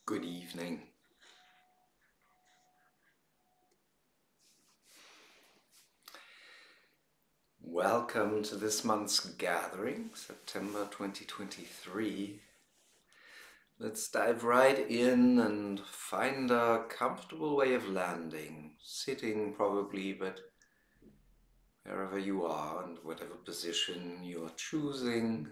Good evening. Welcome to this month's gathering, September 2023. Let's dive right in and find a comfortable way of landing, sitting probably, but wherever you are and whatever position you're choosing.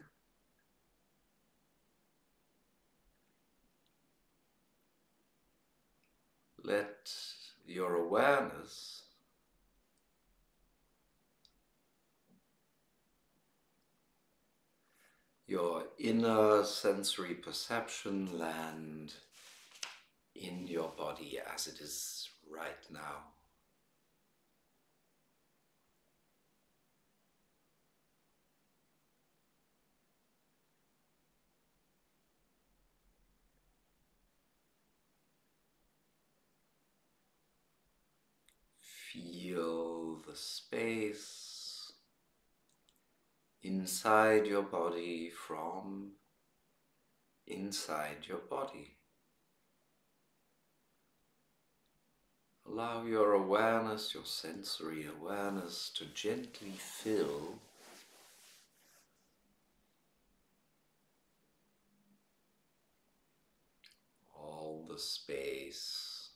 Let your awareness your inner sensory perception land in your body as it is right now. Feel the space inside your body from inside your body. Allow your awareness, your sensory awareness, to gently fill all the space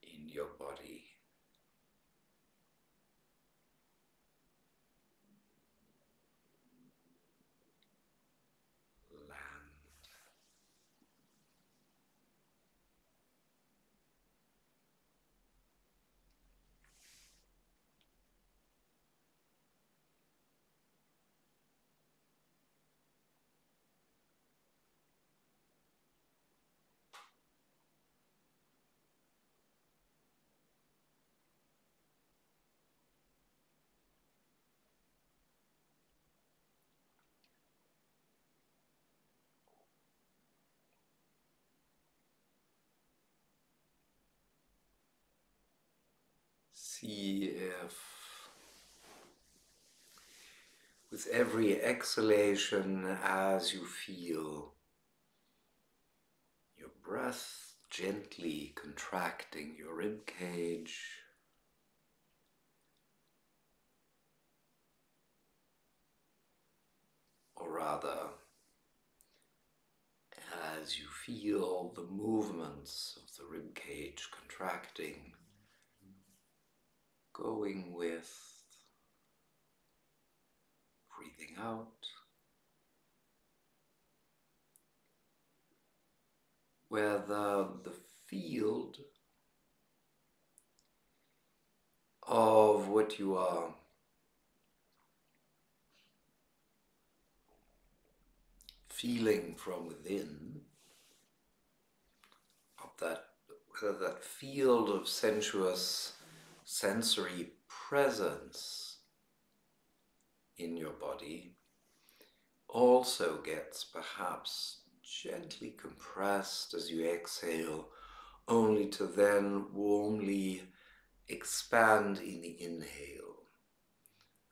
in your body. See if with every exhalation, as you feel your breath gently contracting your rib cage, or rather, as you feel the movements of the rib cage contracting, going with breathing out, whether the field of what you are feeling from within, whether that field of sensuous sensory presence in your body also gets perhaps gently compressed as you exhale, only to then warmly expand in the inhale.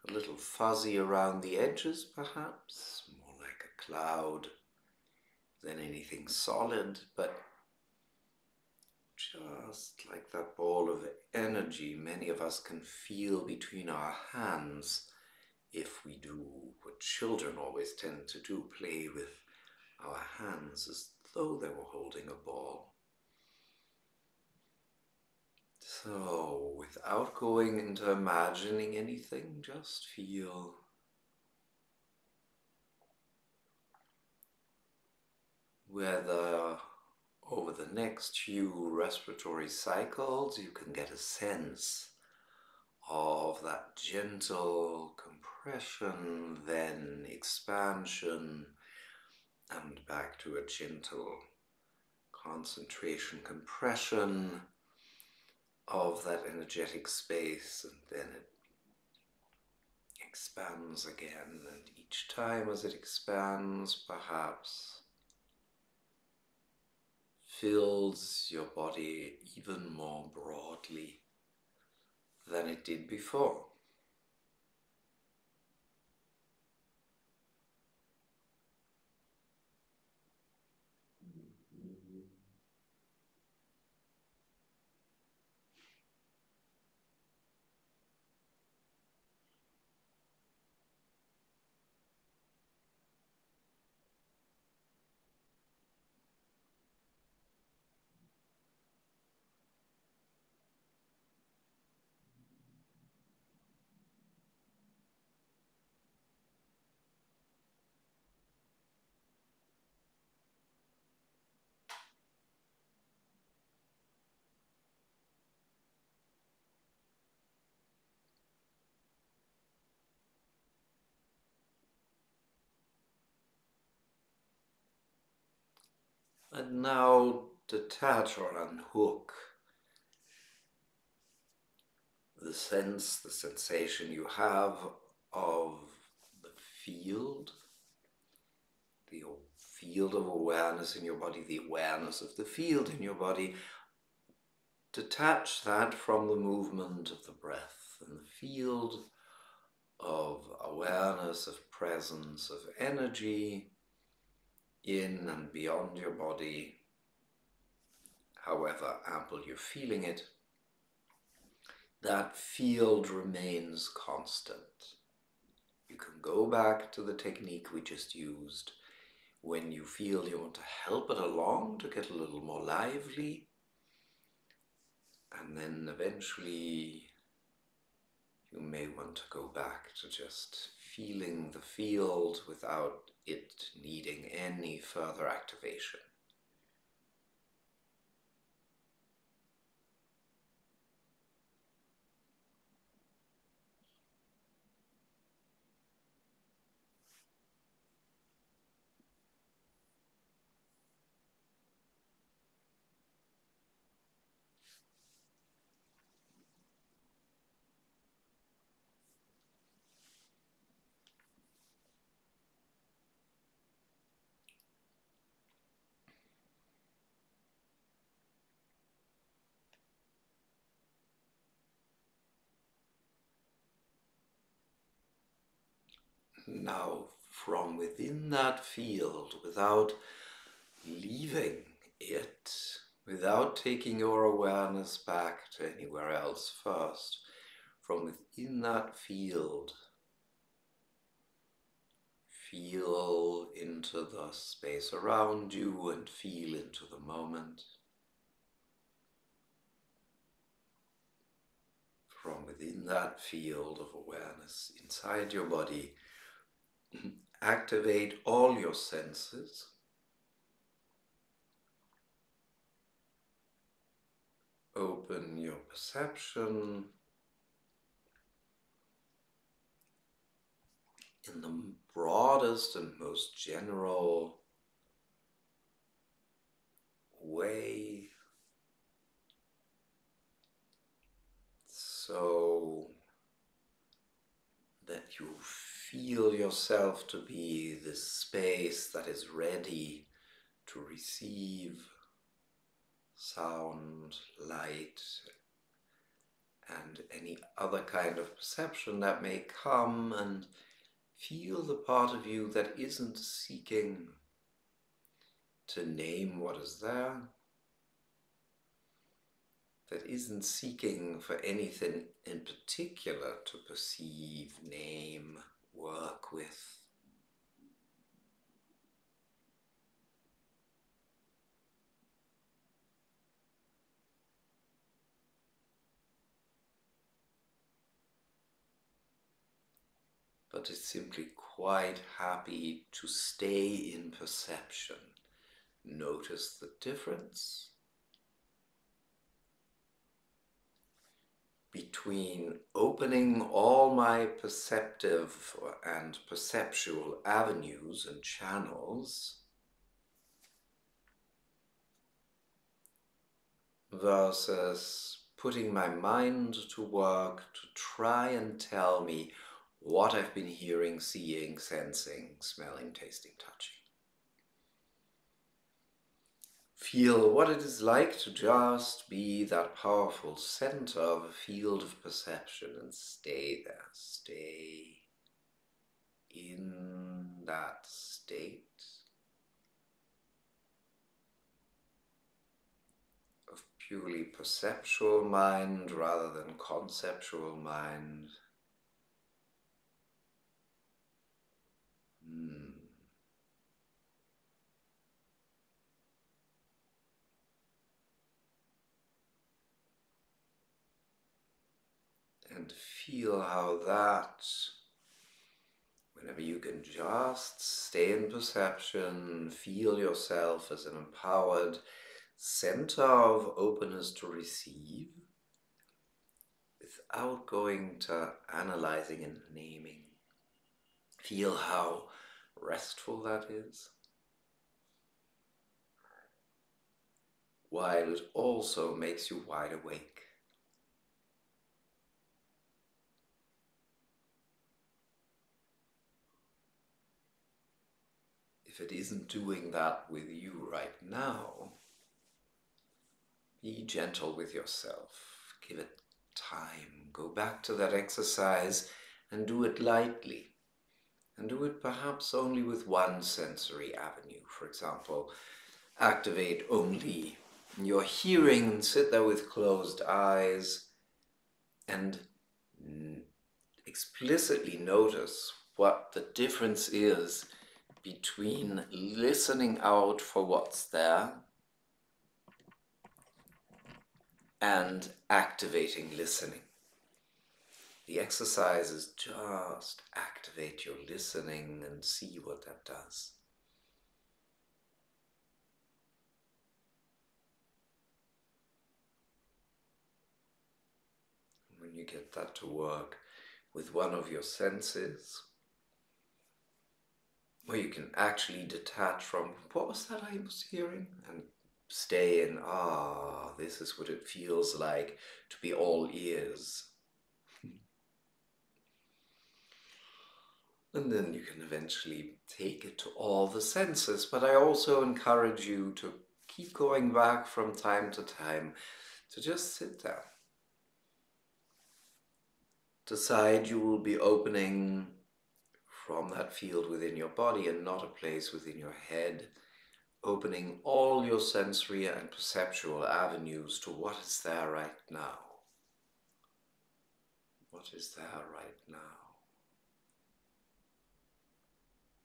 A little fuzzy around the edges perhaps, more like a cloud than anything solid, but just like that ball of energy many of us can feel between our hands if we do what children always tend to do, play with our hands as though they were holding a ball. So, without going into imagining anything, just feel whether over the next few respiratory cycles you can get a sense of that gentle compression, then expansion, and back to a gentle concentration compression of that energetic space, and then it expands again, and each time as it expands, perhaps fills your body even more broadly than it did before. And now detach or unhook the sensation you have of the field of awareness in your body, the awareness of the field in your body. Detach that from the movement of the breath and the field of awareness, of presence, of energy in and beyond your body, however ample you're feeling it. That field remains constant. You can go back to the technique we just used when you feel you want to help it along to get a little more lively, and then eventually you may want to go back to just feeling the field without it needing any further activation. Now, from within that field, without leaving it, without taking your awareness back to anywhere else first, from within that field, feel into the space around you and feel into the moment. From within that field of awareness inside your body, activate all your senses. Open your perception in the broadest and most general way, so that you feel yourself to be this space that is ready to receive sound, light, and any other kind of perception that may come, and feel the part of you that isn't seeking to name what is there, that isn't seeking for anything in particular to perceive, name, work with. But is simply quite happy to stay in perception. Notice the difference between opening all my perceptive and perceptual avenues and channels versus putting my mind to work to try and tell me what I've been hearing, seeing, sensing, smelling, tasting, touching. Feel what it is like to just be that powerful center of a field of perception and stay there. Stay in that state of purely perceptual mind rather than conceptual mind. And feel how that, whenever you can just stay in perception, feel yourself as an empowered center of openness to receive without going to analyzing and naming. Feel how restful that is, while it also makes you wide awake. If it isn't doing that with you right now, be gentle with yourself. Give it time. Go back to that exercise and do it lightly. And do it perhaps only with one sensory avenue. For example, activate only your hearing and sit there with closed eyes and explicitly notice what the difference is between listening out for what's there and activating listening. The exercise is just activate your listening and see what that does. When you get that to work with one of your senses, where you can actually detach from what was that I was hearing and stay in, this is what it feels like to be all ears. And then you can eventually take it to all the senses. But I also encourage you to keep going back from time to time, to just sit there. Decide you will be opening from that field within your body and not a place within your head, opening all your sensory and perceptual avenues to what is there right now. What is there right now?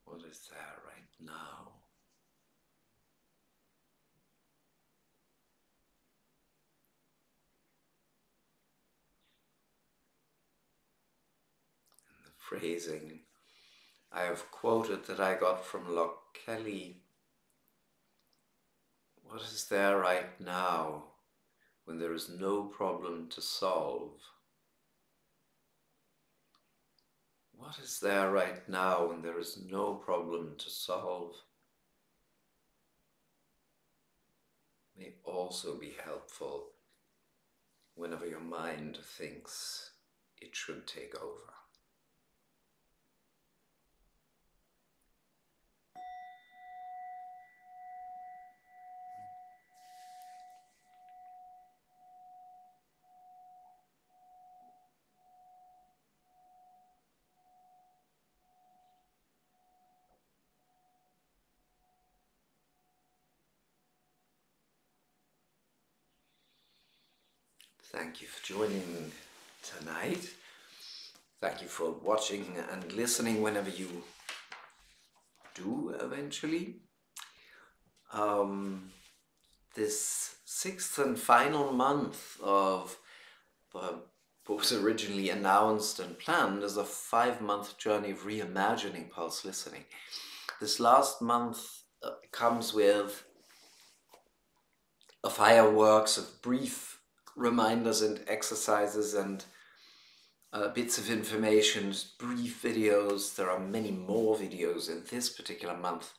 What is there right now? And the phrasing I have quoted that I got from Locke Kelly. What is there right now when there is no problem to solve? What is there right now when there is no problem to solve? May also be helpful whenever your mind thinks it should take over. Thank you for joining tonight. Thank you for watching and listening whenever you do eventually. This sixth and final month of what was originally announced and planned as a 5-month journey of reimagining pulse listening. This last month comes with a fireworks of brief reminders and exercises and bits of information, brief videos. There are many more videos in this particular month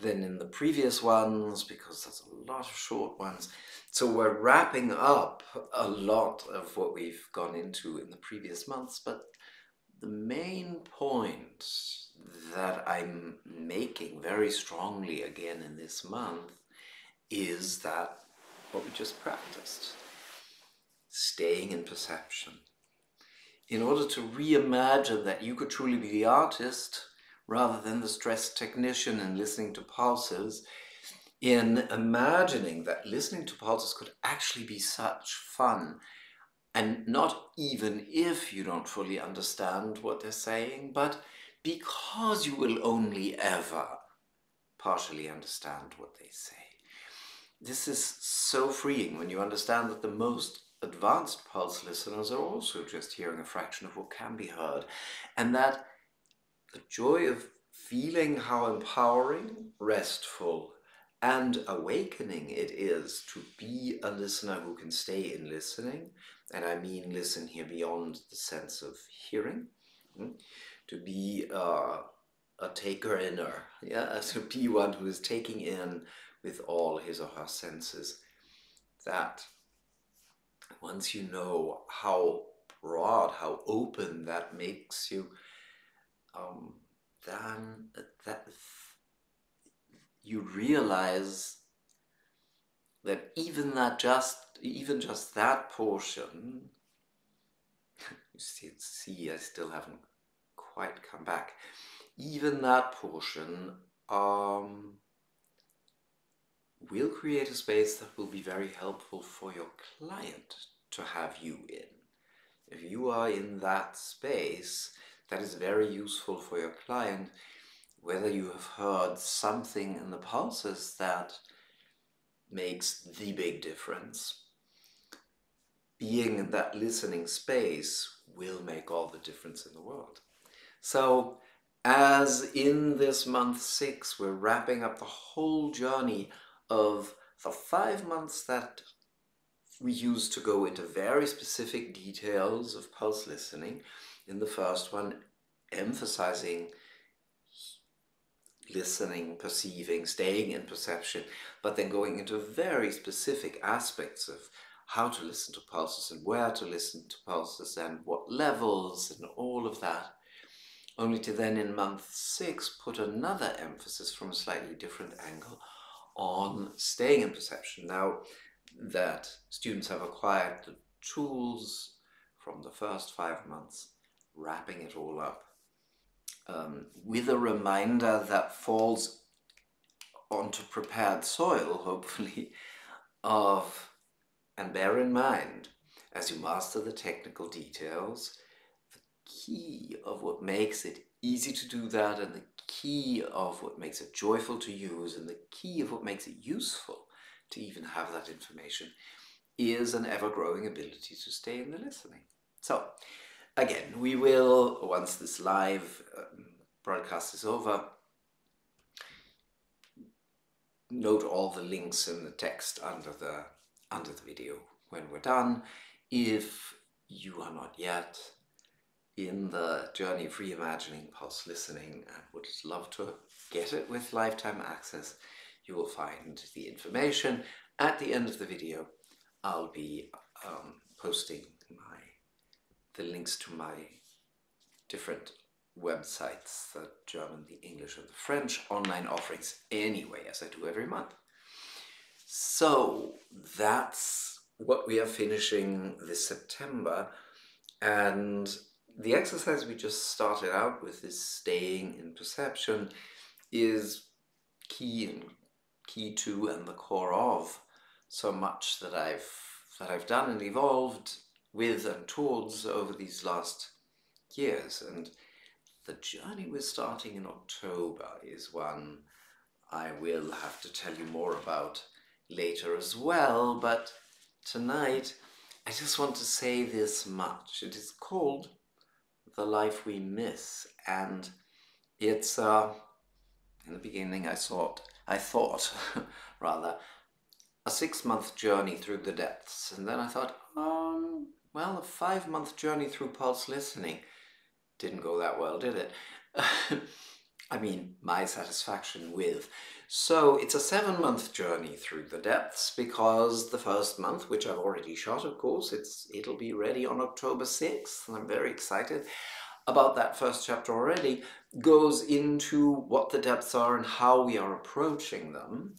than in the previous ones because there's a lot of short ones. So we're wrapping up a lot of what we've gone into in the previous months, but the main point that I'm making very strongly again in this month is that what we just practiced, staying in perception. In order to reimagine that you could truly be the artist rather than the stressed technician and listening to pulses, in imagining that listening to pulses could actually be such fun, and not even if you don't fully understand what they're saying, but because you will only ever partially understand what they say. This is so freeing when you understand that the most advanced pulse listeners are also just hearing a fraction of what can be heard, and that the joy of feeling how empowering, restful, and awakening it is to be a listener who can stay in listening, and I mean listen here beyond the sense of hearing, to be a taker-inner, to be one who is taking in with all his or her senses. That once you know how broad, how open that makes you, then that you realize that even just that portion, you see I still haven't quite come back, even that portion will create a space that will be very helpful for your client to have you in. If you are in that space, that is very useful for your client, whether you have heard something in the pulses that makes the big difference. Being in that listening space will make all the difference in the world. So, as in this month 6, we're wrapping up the whole journey of the 5 months that we use to go into very specific details of pulse listening. In the first one, emphasizing listening, perceiving, staying in perception, but then going into very specific aspects of how to listen to pulses and where to listen to pulses and what levels and all of that. Only to then in month 6 put another emphasis from a slightly different angle on staying in perception. Now that students have acquired the tools from the first 5 months, wrapping it all up with a reminder that falls onto prepared soil, hopefully, and bear in mind, as you master the technical details, the key of what makes it easy to do that, and the key of what makes it joyful to use, and the key of what makes it useful to even have that information, is an ever-growing ability to stay in the listening. So, again, we will, once this live broadcast is over, note all the links in the text under the video when we're done. If you are not yet in the journey of reimagining pulse listening and would love to get it with lifetime access, you will find the information at the end of the video. I'll be posting the links to my different websites, the German, the English, and the French online offerings anyway, as I do every month. So that's what we are finishing this September, and the exercise we just started out with, this staying in perception, is key to and the core of so much that I've done and evolved with and towards over these last years. And the journey we're starting in October is one I will have to tell you more about later as well, but tonight I just want to say this much. It is called The Life We Miss, and it's in the beginning I thought rather a 6-month journey through the depths, and then I thought, well, a 5-month journey through pulse listening didn't go that well, did it? I mean, my satisfaction with. So it's a 7-month journey through the depths, because the first month, which I've already shot, of course, it'll be ready on October 6th, and I'm very excited about that first chapter already, goes into what the depths are and how we are approaching them.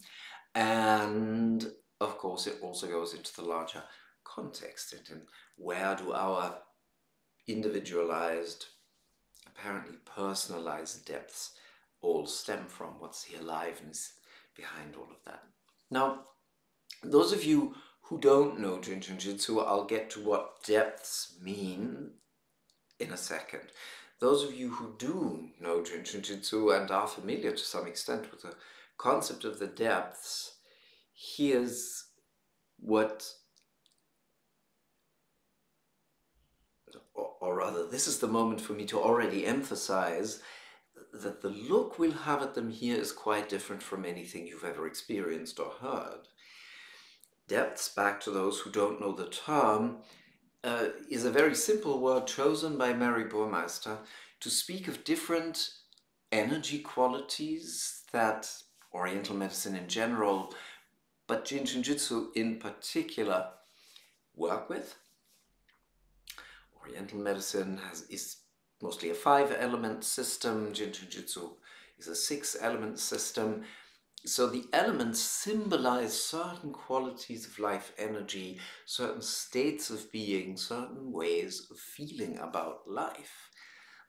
And of course, it also goes into the larger context, and where do our individualized, apparently personalized depths all stem from? What's the aliveness behind all of that? Now, those of you who don't know Jin Shin Jitsu, I'll get to what depths mean in a second. Those of you who do know Jin Shin Jitsu and are familiar to some extent with the concept of the depths, here's what, or rather, this is the moment for me to already emphasize that the look we'll have at them here is quite different from anything you've ever experienced or heard. Depths, back to those who don't know the term, is a very simple word chosen by Mary Burmeister to speak of different energy qualities that Oriental medicine in general, but Jin Shin Jitsu in particular, work with. Oriental medicine is mostly a 5-element system. Jin Shin Jitsu is a 6-element system. So the elements symbolize certain qualities of life energy, certain states of being, certain ways of feeling about life.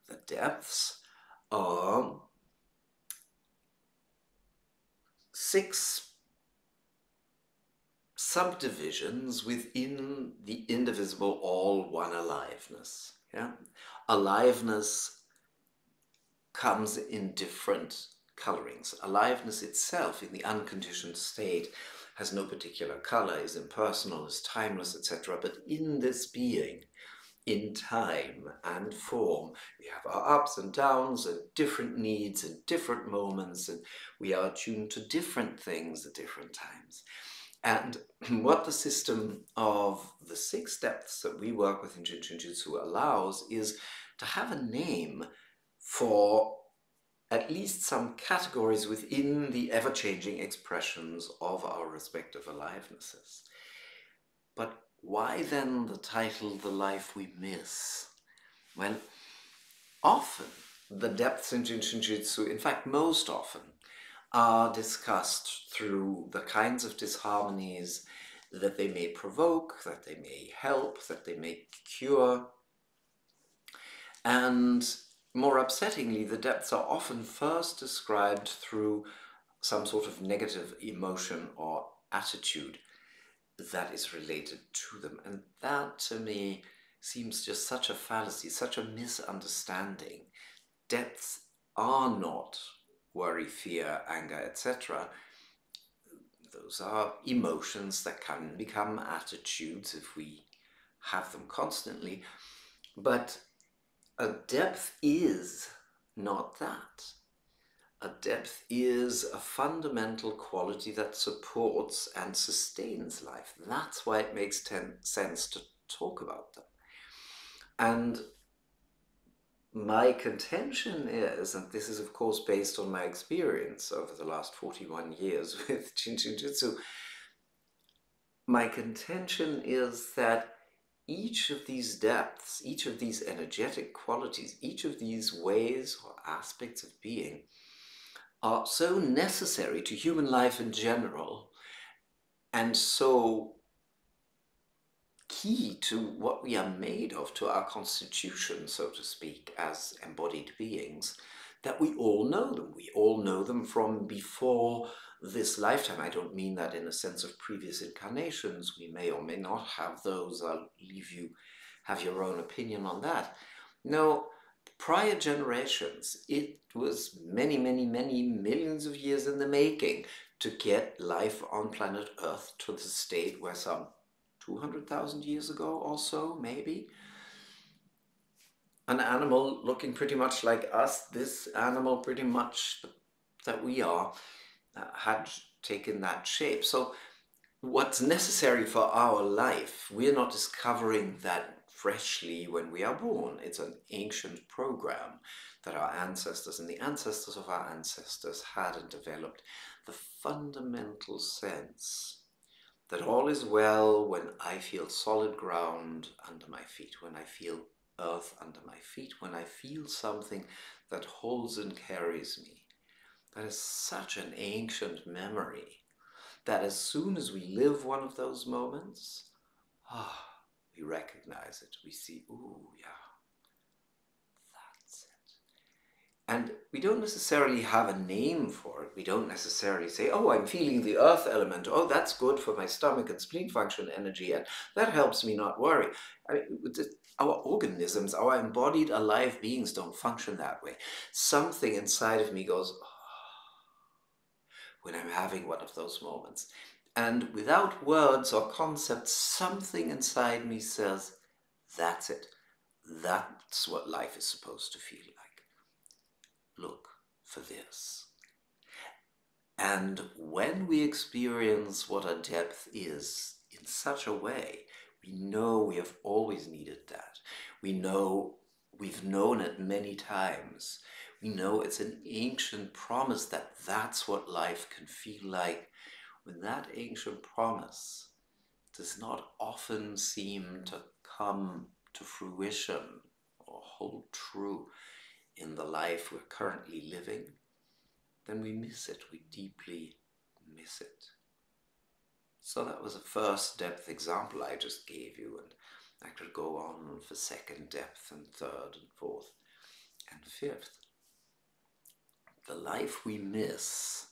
The depths are 6 subdivisions within the indivisible all-one aliveness. Yeah? Aliveness comes in different colorings. Aliveness itself in the unconditioned state has no particular color, is impersonal, is timeless, etc. But in this being, in time and form, we have our ups and downs and different needs and different moments, and we are attuned to different things at different times. And what the system of the 6 depths that we work with in Jin Shin Jitsu allows is to have a name for at least some categories within the ever-changing expressions of our respective alivenesses. But why then the title, The Life We Miss? Well, often the depths in Jin Shin Jitsu, in fact most often, are discussed through the kinds of disharmonies that they may provoke, that they may help, that they may cure. And more upsettingly, the depths are often first described through some sort of negative emotion or attitude that is related to them. And that, to me, seems just such a fallacy, such a misunderstanding. Depths are not worry, fear, anger, etc. Those are emotions that can become attitudes if we have them constantly. But a depth is not that. A depth is a fundamental quality that supports and sustains life. That's why it makes sense to talk about them. And my contention is, and this is of course based on my experience over the last 41 years with Jin Shin Jitsu, my contention is that each of these depths, each of these energetic qualities, each of these ways or aspects of being are so necessary to human life in general and so key to what we are made of, to our constitution, so to speak, as embodied beings, that we all know them. We all know them from before this lifetime. I don't mean that in a sense of previous incarnations. We may or may not have those. I'll leave you have your own opinion on that. No, prior generations, it was many, many, many millions of years in the making to get life on planet Earth to the state where some 200,000 years ago or so, maybe, an animal looking pretty much like us, this animal pretty much that we are, had taken that shape. So what's necessary for our life, we're not discovering that freshly when we are born. It's an ancient program that our ancestors and the ancestors of our ancestors had and developed. The fundamental sense that all is well when I feel solid ground under my feet, when I feel earth under my feet, when I feel something that holds and carries me. That is such an ancient memory that as soon as we live one of those moments, we recognize it. We see, ooh, yeah, that's it. And we don't necessarily have a name for it. We don't necessarily say, oh, I'm feeling the earth element. Oh, that's good for my stomach and spleen function energy, and that helps me not worry. I mean, our organisms, our embodied alive beings don't function that way. Something inside of me goes, oh, when I'm having one of those moments. And without words or concepts, something inside me says, that's it. That's what life is supposed to feel like. Look for this. And when we experience what a depth is in such a way, we know we have always needed that. We know we've known it many times. We know it's an ancient promise that that's what life can feel like. When that ancient promise does not often seem to come to fruition or hold true in the life we're currently living, then we miss it. We deeply miss it. So that was a first depth example I just gave you, and I could go on for second depth and third and fourth and fifth. The life we miss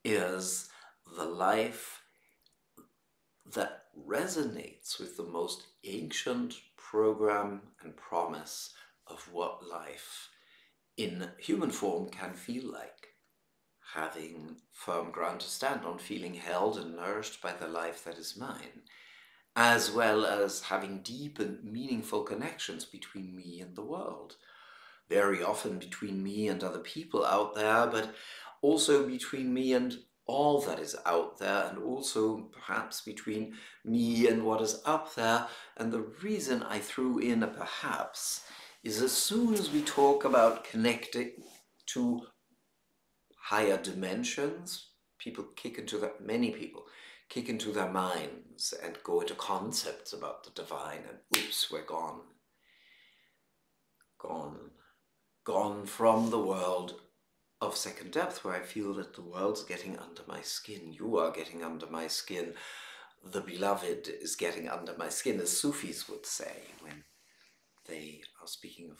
is the life that resonates with the most ancient program and promise of what life in human form can feel like. Having firm ground to stand on, feeling held and nourished by the life that is mine, as well as having deep and meaningful connections between me and the world. Very often between me and other people out there, but also between me and all that is out there, and also perhaps between me and what is up there. And the reason I threw in a perhaps is as soon as we talk about connecting to higher dimensions, many people kick into their minds and go into concepts about the divine, and oops, we're gone from the world of second depth, where I feel that the world's getting under my skin. You are getting under my skin. The beloved is getting under my skin, as Sufis would say when they are speaking of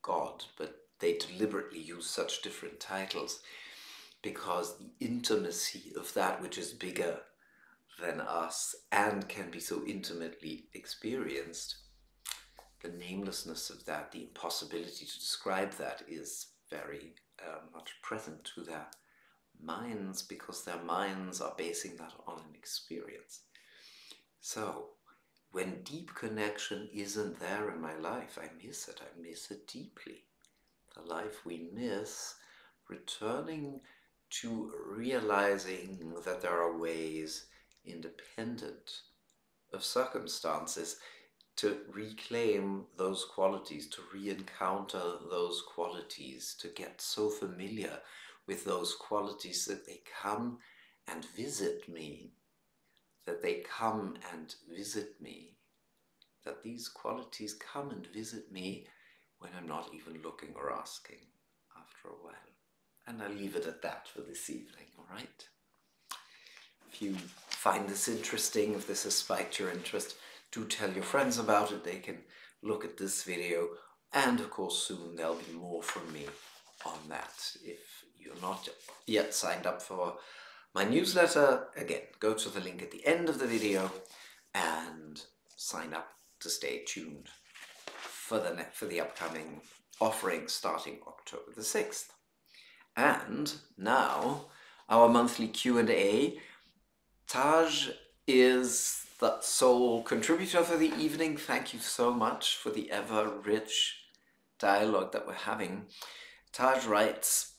God, but they deliberately use such different titles because the intimacy of that which is bigger than us and can be so intimately experienced, the namelessness of that, the impossibility to describe that, is very much present to their minds, because their minds are basing that on an experience. So when deep connection isn't there in my life, I miss it. I miss it deeply. The life we miss, returning to realizing that there are ways, independent of circumstances, to reclaim those qualities, to re-encounter those qualities, to get so familiar with those qualities that they come and visit me, that these qualities come and visit me when I'm not even looking or asking after a while. And I'll leave it at that for this evening, all right? If you find this interesting, if this has spiked your interest, do tell your friends about it. They can look at this video, and of course soon there'll be more from me on that. If you're not yet signed up for my newsletter, again, go to the link at the end of the video and sign up to stay tuned for the upcoming offering starting October the 6th. And now our monthly Q&A. Taj is the sole contributor for the evening. Thank you so much for the ever-rich dialogue that we're having. Taj writes,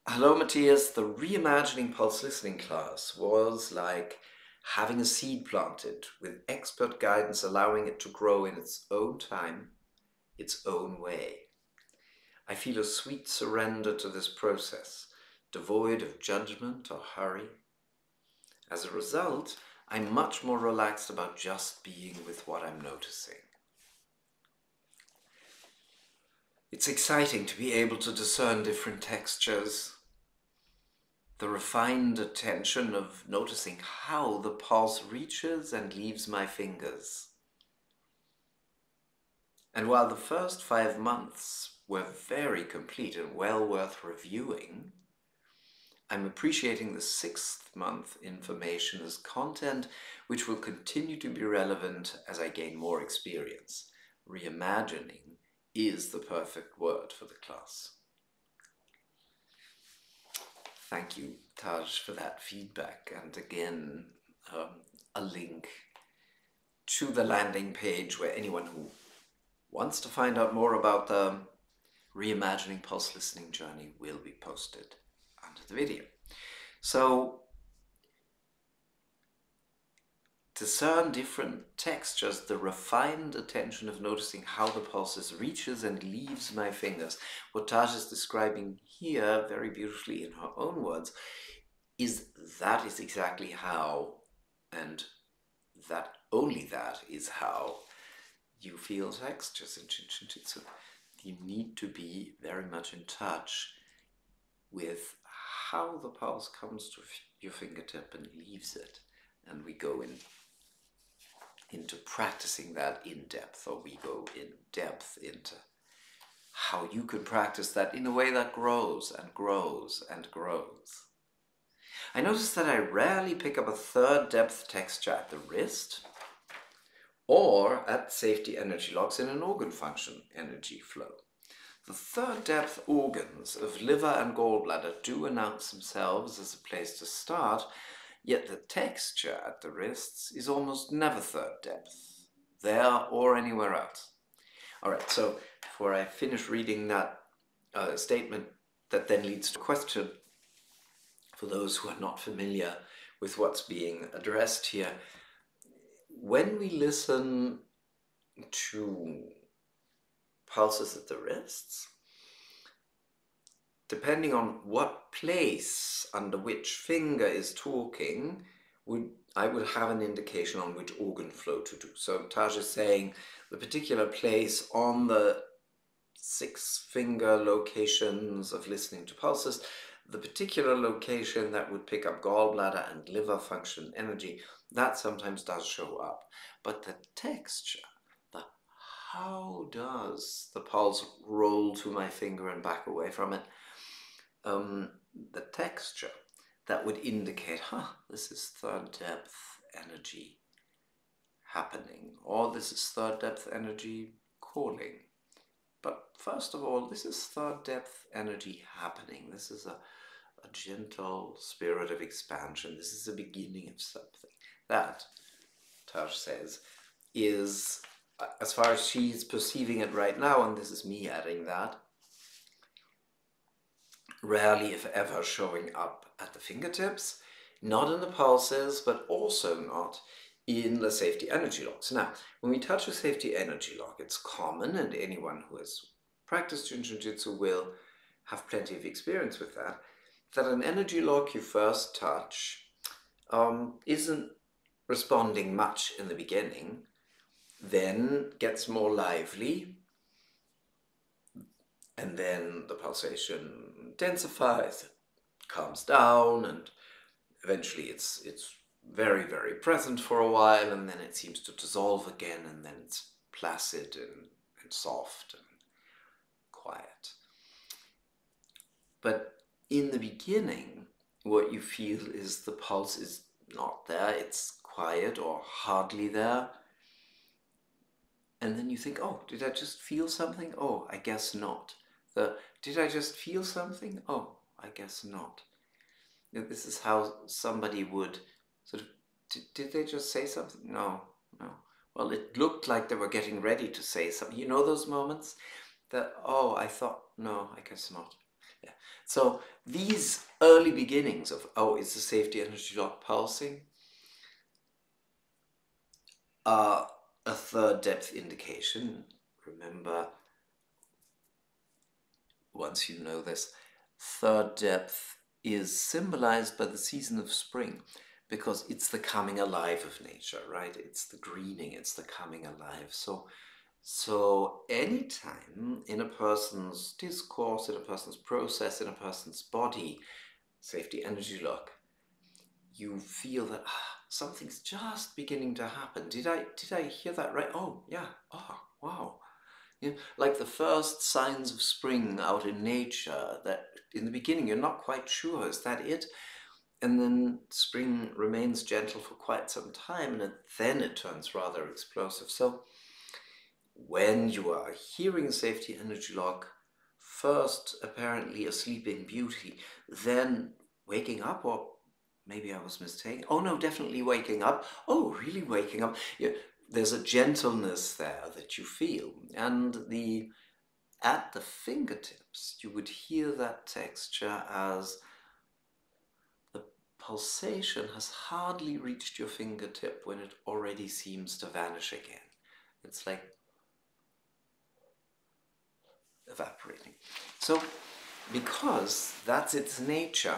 "Hello Matthias, the reimagining pulse listening class was like having a seed planted with expert guidance, allowing it to grow in its own time, its own way. I feel a sweet surrender to this process, devoid of judgment or hurry. As a result, I'm much more relaxed about just being with what I'm noticing. It's exciting to be able to discern different textures, the refined attention of noticing how the pulse reaches and leaves my fingers. And while the first 5 months were very complete and well worth reviewing, I'm appreciating the 6th month information as content which will continue to be relevant as I gain more experience. Reimagining is the perfect word for the class. Thank you, Taj, for that feedback. And again, a link to the landing page where anyone who wants to find out more about the Reimagining Pulse Listening journey will be posted under the video. So, discern different textures, the refined attention of noticing how the pulses reaches and leaves my fingers. What Taj is describing here very beautifully in her own words is that is exactly how, and that only that is how you feel textures in Shinjitsu. You need to be very much in touch with how the pulse comes to your fingertip and leaves it. And we go into practicing that in depth, or we go in depth into how you can practice that in a way that grows and grows and grows. I notice that I rarely pick up a third depth texture at the wrist or at safety energy locks in an organ function energy flow. The third depth organs of liver and gallbladder do announce themselves as a place to start, yet the texture at the wrists is almost never third depth, there or anywhere else. All right, so before I finish reading that statement that then leads to a question, for those who are not familiar with what's being addressed here, when we listen to pulses at the wrists, depending on what place under which finger is talking, I would have an indication on which organ flow to do. So Taj is saying the particular place on the 6 finger locations of listening to pulses, the particular location that would pick up gallbladder and liver function energy, that sometimes does show up. But the texture, the how does the pulse roll to my finger and back away from it, the texture that would indicate, this is third depth energy happening, or this is third depth energy calling. But first of all, this is third depth energy happening. This is a gentle spirit of expansion. This is the beginning of something. That, Taj says, is, as far as she's perceiving it right now, and this is me adding that, rarely if ever showing up at the fingertips, not in the pulses, but also not in the safety energy locks. Now, when we touch a safety energy lock, it's common, and anyone who has practiced Shinjitsu will have plenty of experience with that, that an energy lock you first touch isn't responding much in the beginning, then gets more lively, and then the pulsation intensifies, calms down, and eventually it's very, very present for a while, and then it seems to dissolve again, and then it's placid and soft and quiet. But in the beginning, what you feel is the pulse is not there, it's quiet or hardly there. And then you think, oh, did I just feel something? Oh, I guess not. Did I just feel something? Oh, I guess not. This is how somebody would sort of, did they just say something? No. Well, it looked like they were getting ready to say something. You know those moments that, oh, I thought, no, I guess not. Yeah. So these early beginnings of, oh, is the safety energy lock pulsing, are a third depth indication. Remember, once you know this, third depth is symbolized by the season of spring, because it's the coming alive of nature, right? It's the greening, it's the coming alive. So anytime in a person's discourse, in a person's process, in a person's body, safety energy lock, you feel that something's just beginning to happen. Did I hear that right? Oh yeah. Oh wow. Yeah, like the first signs of spring out in nature, that in the beginning you're not quite sure, is that it? And then spring remains gentle for quite some time, and then it turns rather explosive. So when you are hearing a safety energy lock, first apparently a sleeping beauty, then waking up, or maybe I was mistaken. Oh no, definitely waking up. Oh, really waking up. Yeah, there's a gentleness there that you feel. And at the fingertips, you would hear that texture as the pulsation has hardly reached your fingertip when it already seems to vanish again. It's like evaporating. So, because that's its nature,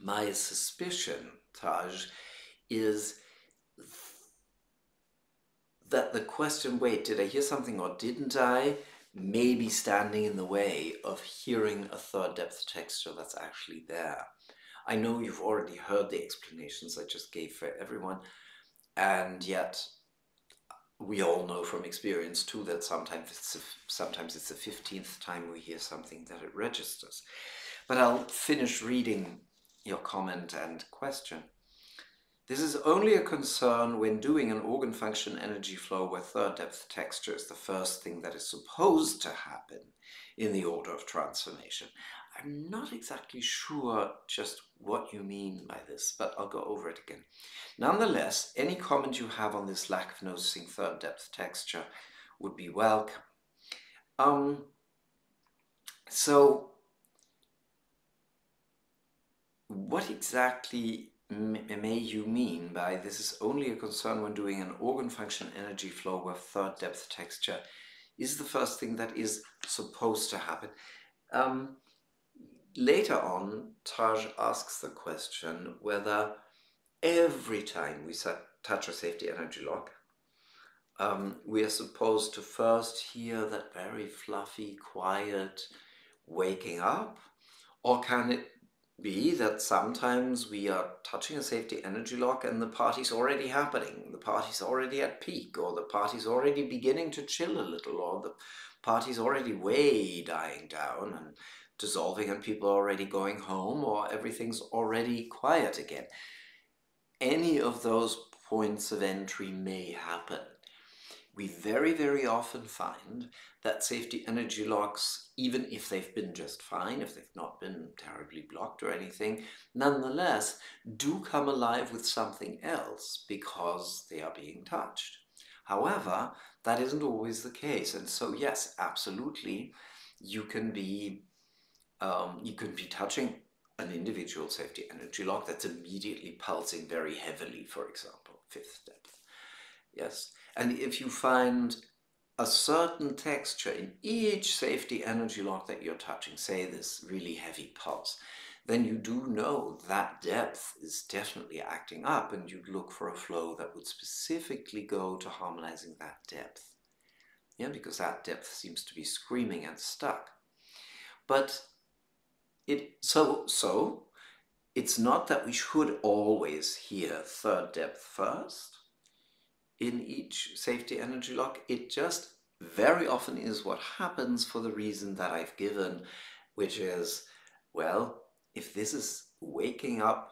my suspicion, Taj, is that the question, wait, did I hear something or didn't I, may be standing in the way of hearing a third depth texture that's actually there. I know you've already heard the explanations I just gave for everyone, and yet we all know from experience too that sometimes it's the 15th time we hear something that it registers. But I'll finish reading your comment and question. This is only a concern when doing an organ function energy flow where third depth texture is the first thing that is supposed to happen in the order of transformation. I'm not exactly sure just what you mean by this, but I'll go over it again. Nonetheless, any comment you have on this lack of noticing third depth texture would be welcome. So what exactly may you mean by this is only a concern when doing an organ function energy flow where third depth texture is the first thing that is supposed to happen? Later on, Taj asks the question whether every time we touch a safety energy lock, we are supposed to first hear that very fluffy, quiet waking up, or can it be that sometimes we are touching a safety energy lock and the party's already happening, the party's already at peak, or the party's already beginning to chill a little, or the party's already way dying down and dissolving and people are already going home, or everything's already quiet again. Any of those points of entry may happen. We very, very often find that safety energy locks, even if they've been just fine, if they've not been terribly blocked or anything, nonetheless do come alive with something else because they are being touched. However, that isn't always the case. And so, yes, absolutely, you can be touching an individual safety energy lock that's immediately pulsing very heavily, for example, fifth depth. Yes, and if you find a certain texture in each safety energy lock that you're touching, say this really heavy pulse, then you do know that depth is definitely acting up, and you'd look for a flow that would specifically go to harmonizing that depth. Yeah, because that depth seems to be screaming and stuck. But so it's not that we should always hear third depth first in each safety energy lock. It just very often is what happens for the reason that I've given, which is, well, if this is waking up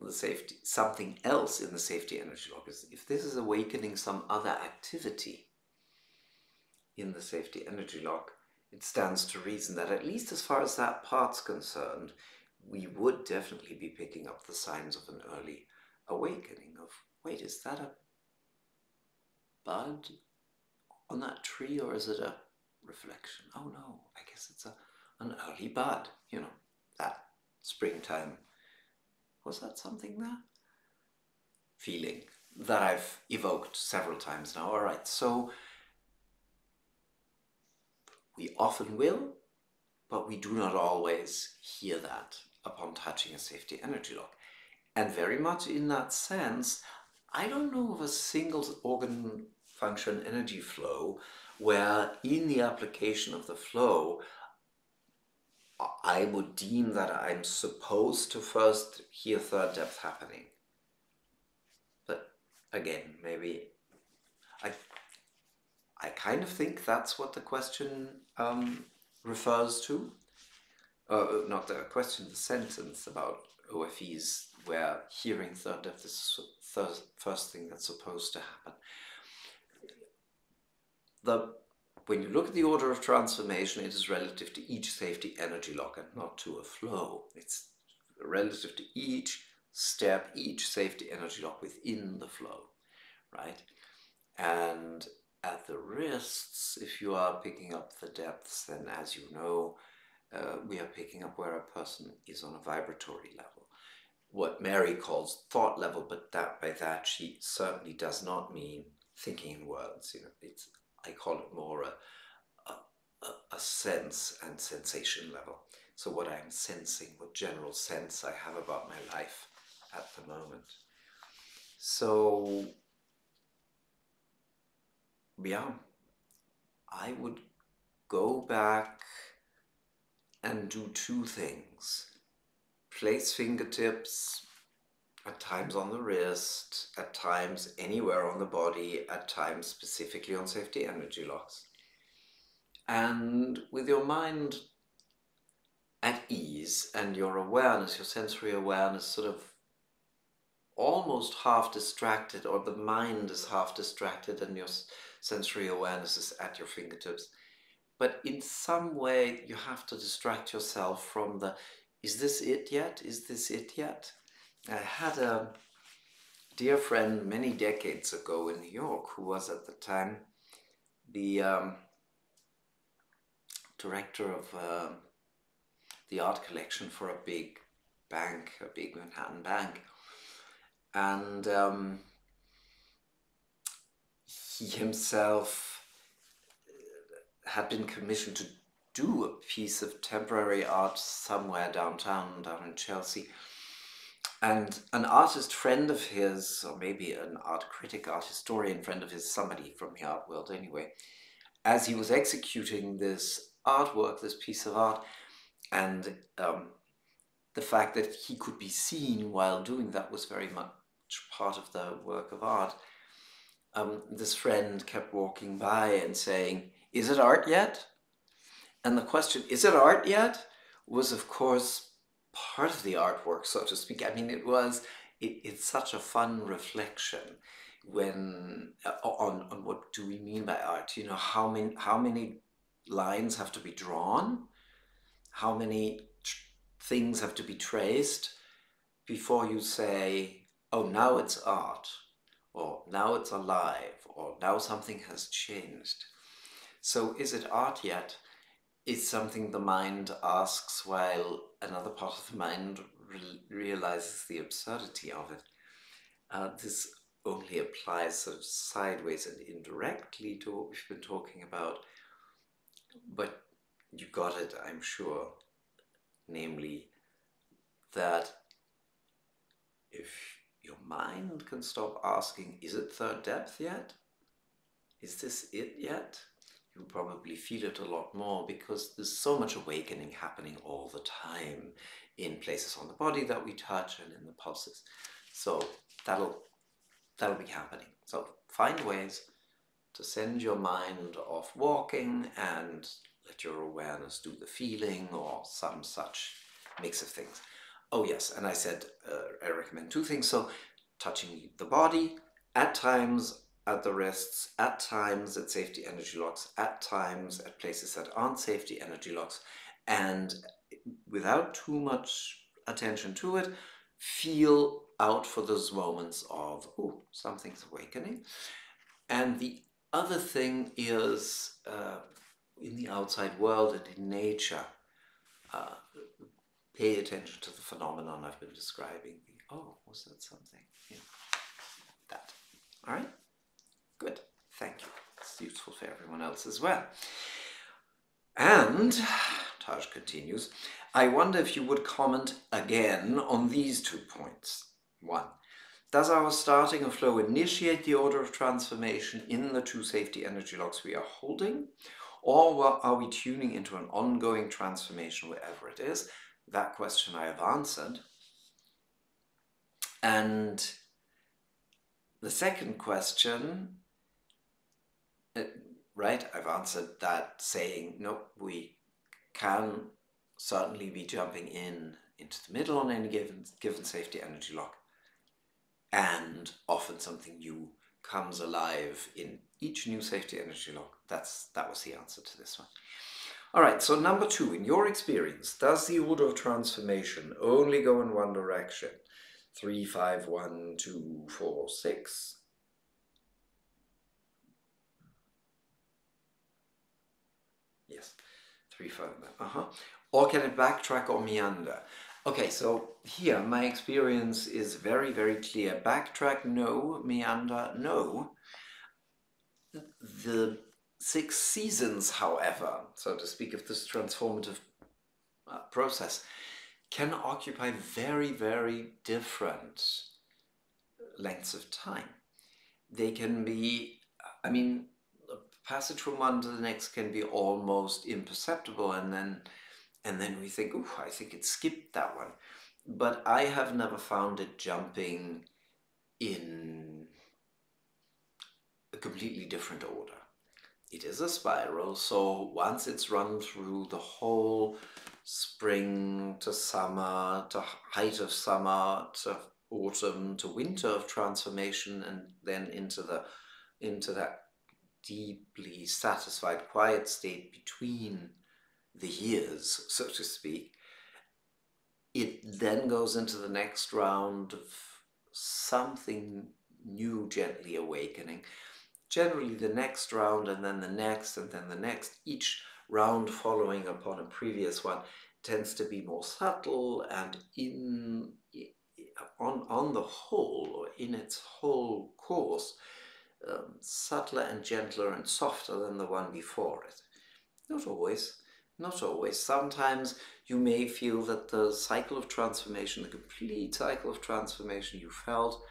the safety, something else in the safety energy lock, if this is awakening some other activity in the safety energy lock, it stands to reason that at least as far as that part's concerned, we would definitely be picking up the signs of an early awakening of, wait, is that a bud on that tree, or is it a reflection? Oh no, I guess it's an early bud, you know, that springtime. Was that something there? Feeling that I've evoked several times now. All right, so we often will, but we do not always hear that upon touching a safety energy lock. And very much in that sense, I don't know of a single organ function energy flow where in the application of the flow, I would deem that I'm supposed to first hear third depth happening. But again, maybe I kind of think that's what the question refers to. Not the question, the sentence about OFEs where hearing third depth is the first thing that's supposed to happen. When you look at the order of transformation, it is relative to each safety energy lock and not to a flow. It's relative to each step, each safety energy lock within the flow, right? And at the wrists, if you are picking up the depths, then as you know, we are picking up where a person is on a vibratory level. What Mary calls thought level, but by that she certainly does not mean thinking in words. You know, I call it more a sense and sensation level. So what I'm sensing, what general sense I have about my life at the moment. So yeah, I would go back and do two things. Place fingertips at times on the wrist, at times anywhere on the body, at times specifically on safety energy locks. And with your mind at ease and your awareness, your sensory awareness sort of almost half distracted, or the mind is half distracted and your sensory awareness is at your fingertips. But in some way you have to distract yourself from the, is this it yet? Is this it yet? I had a dear friend many decades ago in New York who was at the time the director of the art collection for a big bank, a big Manhattan bank. And he himself had been commissioned to do a piece of temporary art somewhere downtown, down in Chelsea. And an artist friend of his, or maybe an art critic, art historian friend of his, somebody from the art world anyway, as he was executing this artwork, this piece of art, and the fact that he could be seen while doing that was very much part of the work of art. This friend kept walking by and saying, "Is it art yet?" And the question, "Is it art yet?" was of course part of the artwork, so to speak. I mean, it's such a fun reflection when on what do we mean by art. You know, how many lines have to be drawn, how many things have to be traced before you say, oh, now it's art, or now it's alive, or now something has changed. So is it art yet? Is something the mind asks while another part of the mind realizes the absurdity of it. This only applies sort of sideways and indirectly to what we've been talking about, but you got it, I'm sure. Namely, that if your mind can stop asking, is it third depth yet? Is this it yet? You'll probably feel it a lot more, because there's so much awakening happening all the time in places on the body that we touch and in the pulses. So that'll be happening. So find ways to send your mind off walking and let your awareness do the feeling, or some such mix of things. Oh yes, and I said I recommend two things. So touching the body, at times at the wrists, at times at safety energy locks, at times at places that aren't safety energy locks, and without too much attention to it, feel out for those moments of, oh, something's awakening. And the other thing is in the outside world and in nature, pay attention to the phenomenon I've been describing. Oh, was that something? Yeah, that. All right, good, thank you. It's useful for everyone else as well. And, Taj continues, I wonder if you would comment again on these 2 points. 1. Does our starting a flow initiate the order of transformation in the 2 safety energy locks we are holding? Or are we tuning into an ongoing transformation wherever it is? That question I have answered. And the second question, right, I've answered that saying, no, we can certainly be jumping into the middle on any given safety energy lock. And often something new comes alive in each new safety energy lock. That was the answer to this one. All right, so number 2, in your experience, does the order of transformation only go in one direction? 3, 5, 1, 2, 4, 6. Yes, 3, 5, 1. Or can it backtrack or meander? Okay, so here my experience is very, very clear. Backtrack, no. Meander, no. The 6 seasons, however, so to speak, of this transformative process can occupy very, very different lengths of time. They can be, I mean, the passage from one to the next can be almost imperceptible, and then we think, oh, I think it skipped that one. But I have never found it jumping in a completely different order. It is a spiral, so once it's run through the whole spring to summer, to height of summer, to autumn, to winter of transformation, and then into that deeply satisfied, quiet state between the years, so to speak, it then goes into the next round of something new gently awakening. Generally the next round, and then the next, and then the next. Each round following upon a previous one tends to be more subtle and on the whole, or in its whole course, subtler and gentler and softer than the one before it. Not always. Not always. Sometimes you may feel that the cycle of transformation, the complete cycle of transformation you felt,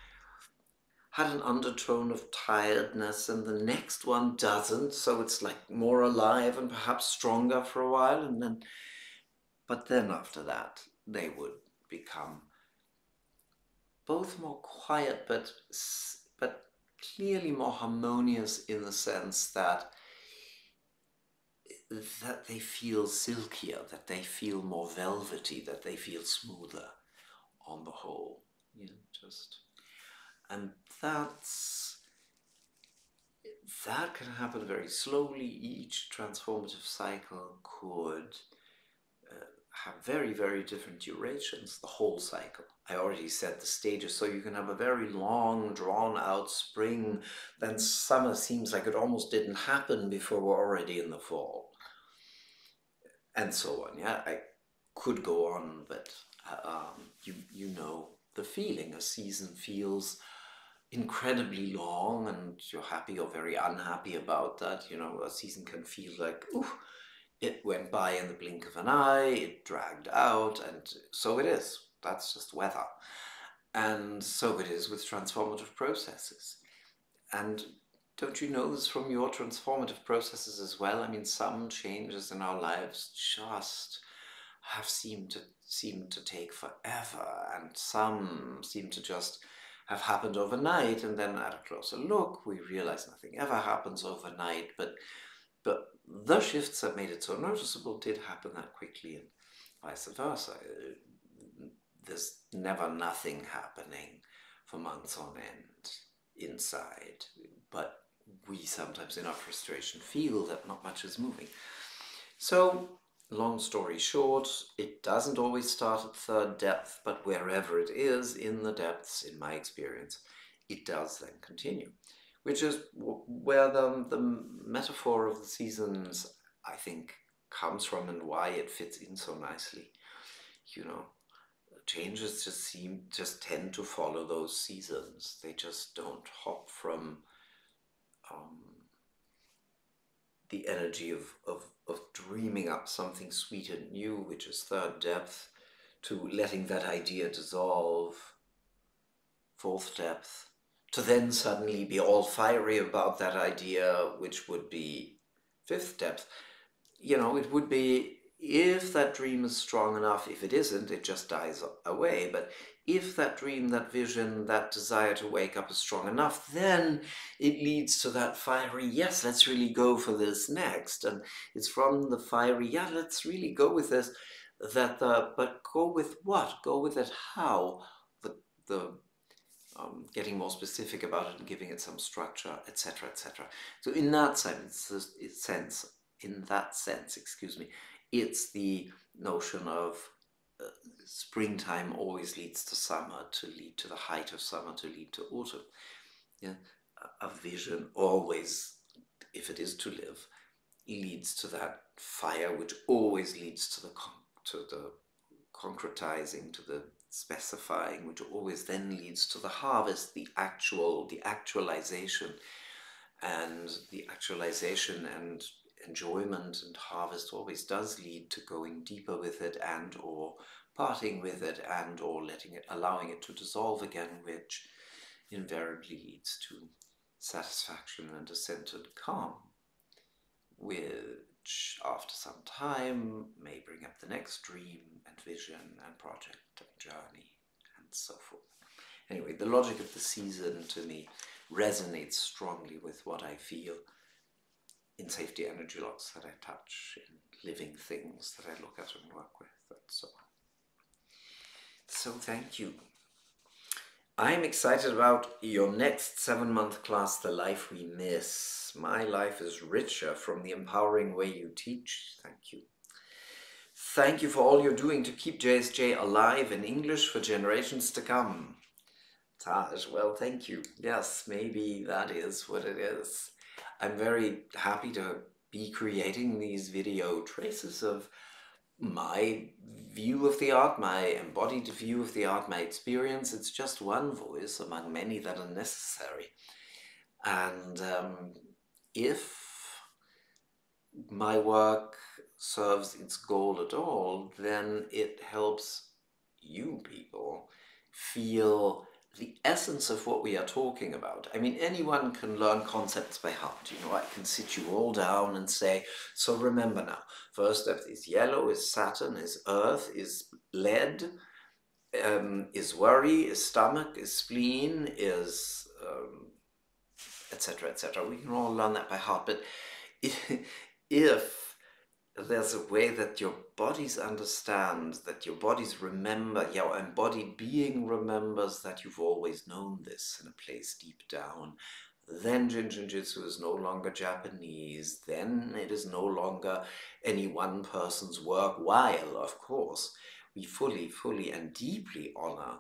had an undertone of tiredness, and the next one doesn't, so it's like more alive and perhaps stronger for a while, but then after that they would become both more quiet but clearly more harmonious, in the sense that they feel silkier, that they feel more velvety, that they feel smoother on the whole. And that can happen very slowly. Each transformative cycle could have very, very different durations, the whole cycle. I already said the stages, so you can have a very long, drawn-out spring, then summer seems like it almost didn't happen before we're already in the fall, and so on. Yeah, I could go on, but you know the feeling. A season feels incredibly long, and you're happy or very unhappy about that. A season can feel like, ooh, it went by in the blink of an eye, it dragged out, and so it is. That's just weather. And so it is with transformative processes. And don't you know this from your transformative processes as well? I mean, some changes in our lives just have seemed to take forever, and some seem to just have happened overnight, and then at a closer look we realize nothing ever happens overnight, but the shifts that made it so noticeable did happen that quickly, and vice versa. There's never nothing happening for months on end inside, but we sometimes in our frustration feel that not much is moving. So, long story short, it doesn't always start at third depth, but wherever it is in the depths, in my experience, it does then continue. Which is where the metaphor of the seasons, I think, comes from, and why it fits in so nicely. Changes just tend to follow those seasons. They just don't hop from the energy of dreaming up something sweet and new, which is third depth, to letting that idea dissolve, fourth depth, to then suddenly be all fiery about that idea, which would be fifth depth, you know, it would be if that dream is strong enough. If it isn't, it just dies away. But if that dream, that vision, that desire to wake up is strong enough, then it leads to that fiery, yes, let's really go for this next. And it's from the fiery, yeah, let's really go with this, but go with what? Go with it how? The getting more specific about it and giving it some structure, etc., etc. So in that sense, excuse me, it's the notion of springtime always leads to summer, to lead to the height of summer, to lead to autumn. Yeah, a vision always, if it is to live, leads to that fire, which always leads to the concretizing, to the specifying, which always then leads to the harvest, the actualization. And the actualization and enjoyment and harvest always does lead to going deeper with it, and or parting with it, and or allowing it to dissolve again, which invariably leads to satisfaction and a centered calm, which after some time may bring up the next dream and vision and project and journey and so forth. Anyway, the logic of the season to me resonates strongly with what I feel in safety energy logs that I touch, in living things that I look at and work with, and so on. So thank you. I'm excited about your next 7-month class, The Life We Miss. My life is richer from the empowering way you teach. Thank you. Thank you for all you're doing to keep JSJ alive in English for generations to come. Taj, well, thank you. Yes, maybe that is what it is. I'm very happy to be creating these video traces of my view of the art, my embodied view of the art, my experience. It's just one voice among many that are necessary. And if my work serves its goal at all, then it helps you people feel the essence of what we are talking about. I mean, anyone can learn concepts by heart. You know, I can sit you all down and say, so remember now, first step is yellow, is Saturn, is Earth, is lead, is worry, is stomach, is spleen, is etc., etc. We can all learn that by heart, but if there's a way that your bodies understand, that your bodies remember, your embodied being remembers that you've always known this in a place deep down, then Jin-Jin-Jitsu is no longer Japanese, then it is no longer any one person's work, while, of course, we fully and deeply honor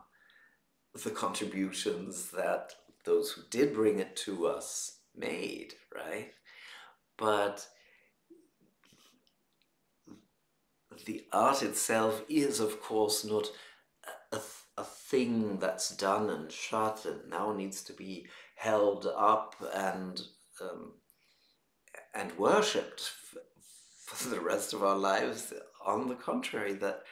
the contributions that those who did bring it to us made, right? But the art itself is, of course, not a thing that's done and shut and now needs to be held up and worshipped for the rest of our lives. On the contrary, that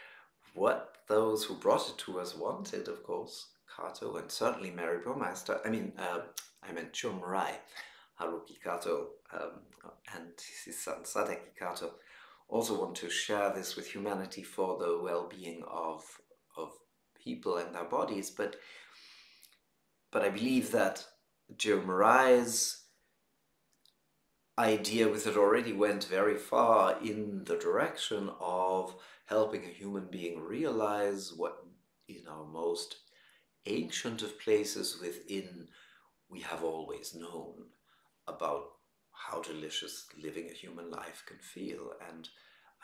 what those who brought it to us wanted, of course, Kato and certainly Mary Burmeister, I meant Chum Rai, Haruki Kato, and his son Sadeki Kato, also want to share this with humanity for the well-being of people and their bodies. But I believe that Joe Marai's idea with it already went very far in the direction of helping a human being realize what in our most ancient of places within we have always known about how delicious living a human life can feel. And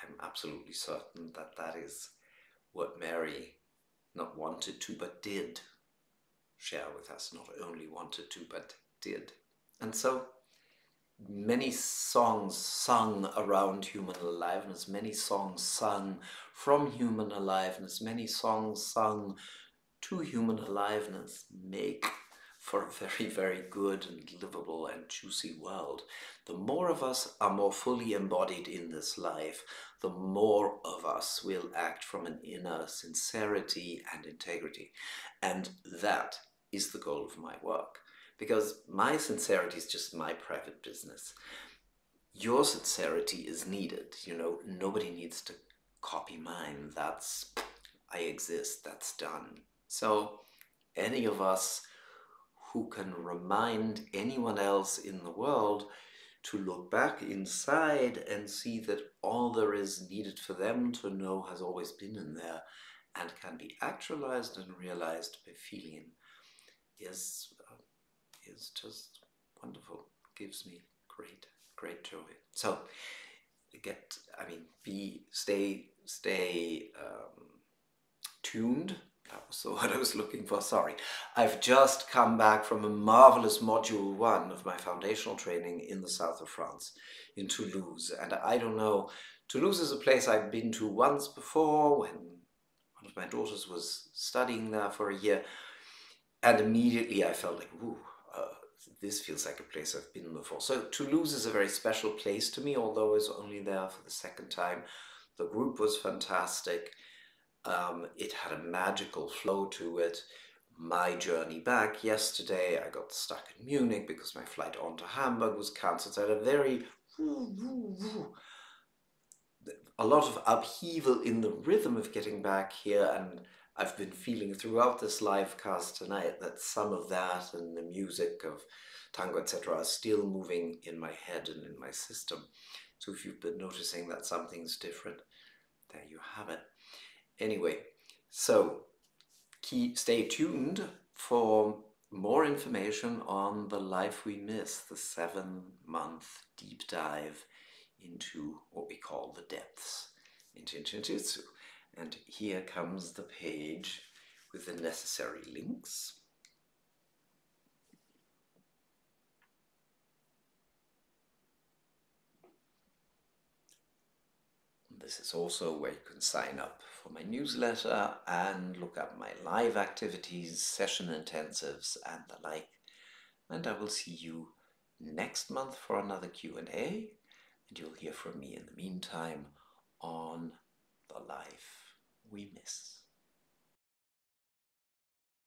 I'm absolutely certain that that is what Mary not wanted to but did share with us, not only wanted to but did. And so many songs sung around human aliveness, many songs sung from human aliveness, many songs sung to human aliveness make for a very good and livable and juicy world. The more of us are more fully embodied in this life, the more of us will act from an inner sincerity and integrity. And that is the goal of my work, because my sincerity is just my private business. your sincerity is needed. You know, nobody needs to copy mine. That's, I exist, that's done. So any of us who can remind anyone else in the world to look back inside and see that all there is needed for them to know has always been in there and can be actualized and realized by feeling is just wonderful. Gives me great joy. So stay tuned. That was the word I was looking for, sorry. I've just come back from a marvelous module 1 of my foundational training in the south of France, in Toulouse. And I don't know, Toulouse is a place I've been to once before when one of my daughters was studying there for a year. And immediately I felt like, ooh, this feels like a place I've been before. So Toulouse is a very special place to me, although I was only there for the second time. The group was fantastic. It had a magical flow to it. My journey back yesterday, I got stuck in Munich because my flight on to Hamburg was cancelled. So I had a lot of upheaval in the rhythm of getting back here, and I've been feeling throughout this live cast tonight that some of that and the music of tango, etc., are still moving in my head and in my system. So if you've been noticing that something's different, there you have it. Anyway, so stay tuned for more information on the life we miss, the 7-month deep dive into what we call the depths in Jiu-Jitsu. And here comes the page with the necessary links. This is also where you can sign up for my newsletter and look up my live activities, session intensives, and the like. And I will see you next month for another Q&A, and you'll hear from me in the meantime on the life we miss.